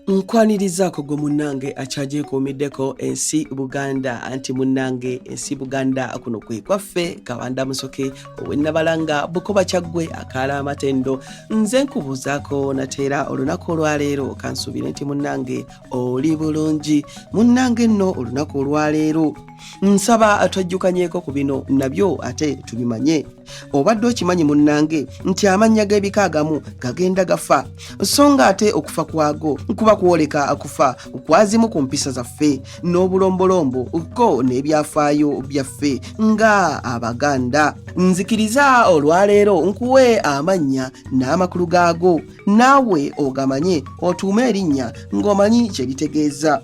Nkwanirizaako gwe munnange akyagyekuumiddeko ensi Buganda anti munnange ensi Buganda kuno kwe kwaffe Kawanda Musoke ow'ennabalanga Bukoba Kyaggwe akaala amatendo nze nkubuuzaako nateera olunaku olwaleero kansuubire nti munnange oli bulungi munnange nno olunaku olwaleero nsaba atwajjukanyeeko ku bino nabyo ate tubimanye obadde okimanyi munnange nti amannya g'ebika agamu gagenda gafa so nga ate okufa kwago nkuba kwoleka akufa kwazimu ku mpisa zaffe n'obulombolombo ko n'ebyafaayo byaffe nga Abaganda nzikiriza olwaleero nkuwe amannya n'amakulu gaago naawe ogamanye otuume erinnya ng'omanyi kye litegeeza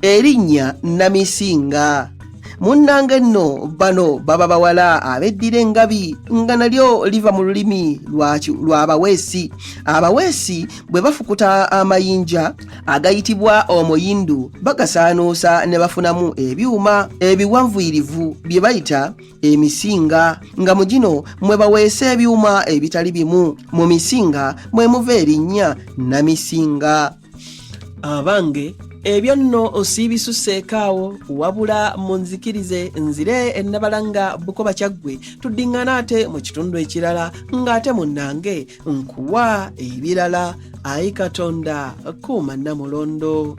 erinnya Namisinga munnange nno bano baba bawala abeddira engabi nga nalyo liva mu lulimi lw'abaweesi abaweesi bwe bafukuta amayinja agayitibwa omuyindu bagasaanuusa ne bafunamu ebyuma ebiwanvuyirivu bye bayita emisinga nga mu gino mwe baweesa ebyuma ebitali bimu mu misinga mwe muva erinnya Namisinga abange ebyo nno osiibisuseekaawo wabula munzikirize nzire ennabalanga Bukoba Kyaggwe tuddingana ate mu kitundu ekirala ng'ate munnange nkuwa ebirala ayi Katonda kuuma Namulondo.